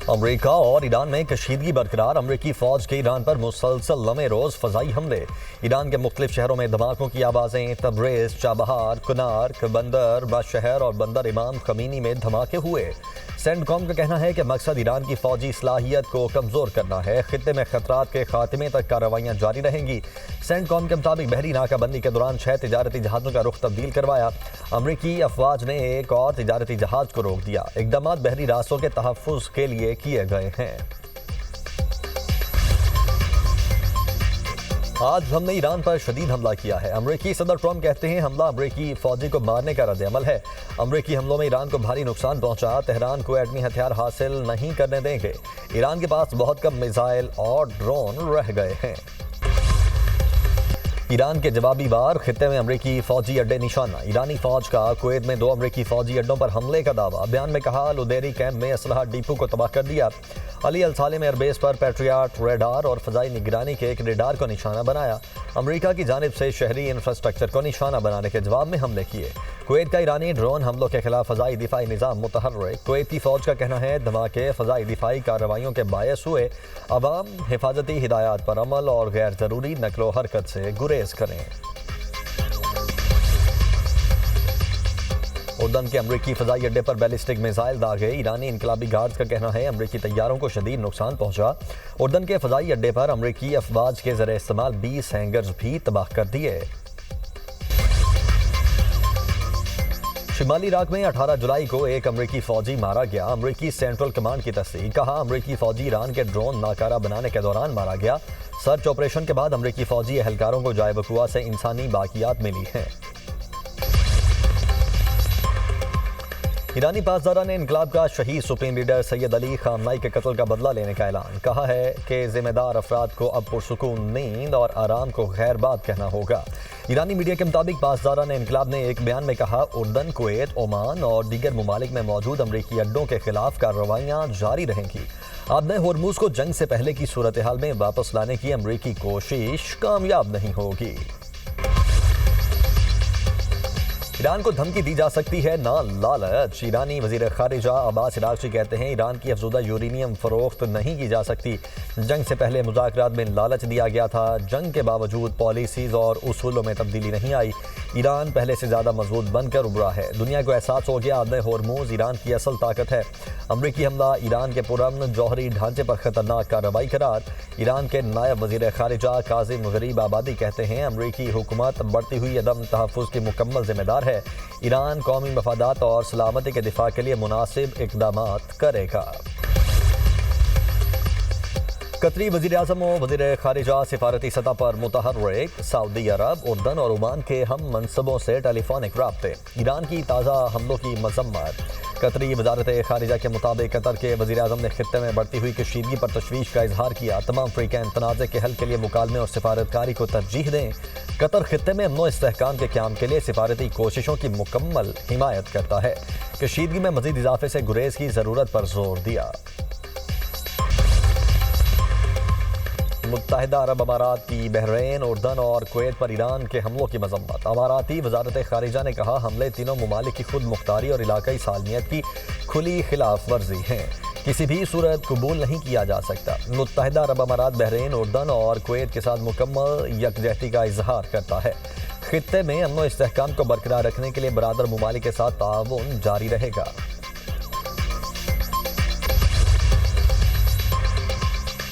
امریکہ اور ایران میں کشیدگی برقرار، امریکی فوج کے ایران پر مسلسل لمحے روز فضائی حملے، ایران کے مختلف شہروں میں دھماکوں کی آوازیں، تبریز، چابہار، کنارک، بندر بشہر اور بندر امام خمینی میں دھماکے ہوئے۔ سینٹ کام کا کہنا ہے کہ مقصد ایران کی فوجی صلاحیت کو کمزور کرنا ہے، خطے میں خطرات کے خاتمے تک کارروائیاں جاری رہیں گی۔ سینٹ کام کے مطابق بحری ناکہ بندی کے دوران 6 تجارتی جہازوں کا رخ تبدیل کروایا، امریکی افواج نے ایک اور تجارتی جہاز کو روک دیا۔ اقدامات بحری راستوں کے تحفظ کے لیے کیے گئے ہیں۔ آج ہم نے ایران پر شدید حملہ کیا ہے، امریکی صدر ٹرمپ کہتے ہیں حملہ امریکی فوجی کو مارنے کا رد عمل ہے۔ امریکی حملوں میں ایران کو بھاری نقصان پہنچا، تہران کو ایٹمی ہتھیار حاصل نہیں کرنے دیں گے، ایران کے پاس بہت کم میزائل اور ڈرون رہ گئے ہیں۔ ایران کے جوابی وار، خطے میں امریکی فوجی اڈے نشانہ، ایرانی فوج کا کویت میں 2 امریکی فوجی اڈوں پر حملے کا دعویٰ، بیان میں کہا لودیری کیمپ میں اسلحہ ڈیپو کو تباہ کر دیا، علی الصالح ایئر بیس پر پیٹریاٹ ریڈار اور فضائی نگرانی کے ایک ریڈار کو نشانہ بنایا، امریکہ کی جانب سے شہری انفراسٹرکچر کو نشانہ بنانے کے جواب میں حملے کیے۔ کویت کا ایرانی ڈرون حملوں کے خلاف فضائی دفاعی نظام متحرک، کویتی فوج کا کہنا ہے دھماکے فضائی دفاعی کارروائیوں کے باعث ہوئے، عوام حفاظتی ہدایات پر عمل اور غیر ضروری نقل و حرکت سے گریز کریں۔ اردن کے امریکی فضائی اڈے پر بیلسٹک میزائل داغے، ایرانی انقلابی گارڈز کا کہنا ہے امریکی طیاروں کو شدید نقصان پہنچا، اردن کے فضائی اڈے پر امریکی افواج کے زیر استعمال 20 ہینگرز بھی تباہ کر دیے۔ شمالی عراق میں 18 جولائی کو ایک امریکی فوجی مارا گیا، امریکی سینٹرل کمانڈ کی تصدیق، کہا امریکی فوجی ایران کے ڈرون ناکارہ بنانے کے دوران مارا گیا، سرچ آپریشن کے بعد امریکی فوجی اہلکاروں کو جائے وقوع سے انسانی باقیات ملی ہیں۔ ایرانی پاسداران نے انقلاب کا شہید سپریم لیڈر سید علی خامنائی کے قتل کا بدلہ لینے کا اعلان، کہا ہے کہ ذمہ دار افراد کو اب پرسکون نیند اور آرام کو خیر بات کہنا ہوگا۔ ایرانی میڈیا کے مطابق پاسداران انقلاب نے ایک بیان میں کہا اردن، کویت، عمان اور دیگر ممالک میں موجود امریکی اڈوں کے خلاف کارروائیاں جاری رہیں گی۔ آبِ ہرمز کو جنگ سے پہلے کی صورتحال میں واپس لانے کی امریکی کوشش کامیاب نہیں ہوگی۔ ایران کو دھمکی دی جا سکتی ہے نہ لالچ، ایرانی وزیر خارجہ عباس عراقچی کہتے ہیں ایران کی افزودہ یورینیم فروخت نہیں کی جا سکتی، جنگ سے پہلے مذاکرات میں لالچ دیا گیا تھا، جنگ کے باوجود پالیسیز اور اصولوں میں تبدیلی نہیں آئی، ایران پہلے سے زیادہ مضبوط بن کر ابھرا ہے، دنیا کو احساس ہو گیا آبِ ہرمز ایران کی اصل طاقت ہے، امریکی حملہ ایران کے پرامن جوہری ڈھانچے پر خطرناک کارروائی قرار، ایران کے نائب وزیر خارجہ کاظم غریب آبادی کہتے ہیں امریکی حکومت بڑھتی ہوئی عدم تحفظ کی مکمل ذمہ دار ہے، ایران قومی مفادات اور سلامتی کے دفاع کے لیے مناسب اقدامات کرے گا۔ قطری وزیراعظم و وزیر خارجہ سفارتی سطح پر متحرک، سعودی عرب، اردن اور عمان کے ہم منصبوں سے ٹیلی فونک رابطے، ایران کی تازہ حملوں کی مذمت، قطری وزارت خارجہ کے مطابق قطر کے وزیراعظم نے خطے میں بڑھتی ہوئی کشیدگی پر تشویش کا اظہار کیا، تمام فریقین تنازع کے حل کے لیے مکالمے اور سفارتکاری کو ترجیح دیں، قطر خطے میں امن و استحکام کے قیام کے لیے سفارتی کوششوں کی مکمل حمایت کرتا ہے، کشیدگی میں مزید اضافے سے گریز کی ضرورت پر زور دیا۔ متحدہ عرب امارات کی بحرین، اردن اور کویت پر ایران کے حملوں کی مذمت، اماراتی وزارت خارجہ نے کہا حملے تینوں ممالک کی خود مختاری اور علاقائی سالمیت کی کھلی خلاف ورزی ہیں، کسی بھی صورت قبول نہیں کیا جا سکتا، متحدہ عرب امارات بحرین، اردن اور کویت کے ساتھ مکمل یکجہتی کا اظہار کرتا ہے، خطے میں امن و استحکام کو برقرار رکھنے کے لیے برادر ممالک کے ساتھ تعاون جاری رہے گا۔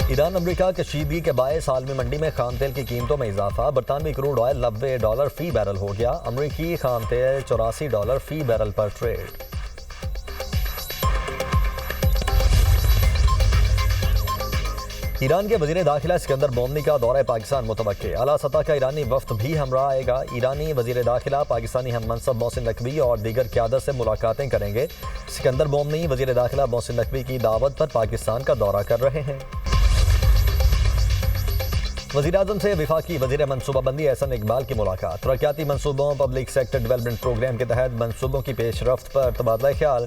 ایران امریکہ کشیدگی کے باعث عالمی منڈی میں خام تیل کی قیمتوں میں اضافہ، برطانوی کروڈ آئل $90 فی بیرل ہو گیا، امریکی خام تیل $84 فی بیرل پر ٹریڈ۔ ایران کے وزیر داخلہ اسکندر مومنی کا دورہ پاکستان متوقع، اعلیٰ سطح کا ایرانی وفد بھی ہمراہ آئے گا، ایرانی وزیر داخلہ پاکستانی ہم منصب محسن نقوی اور دیگر قیادت سے ملاقاتیں کریں گے، اسکندر مومنی وزیر داخلہ محسن نقوی کی دعوت پر پاکستان کا دورہ کر رہے ہیں۔ وزیراعظم سے وفاقی وزیر منصوبہ بندی احسن اقبال کی ملاقات، ترقیاتی منصوبوں، پبلک سیکٹر ڈیولپمنٹ پروگرام کے تحت منصوبوں کی پیش رفت پر تبادلہ خیال،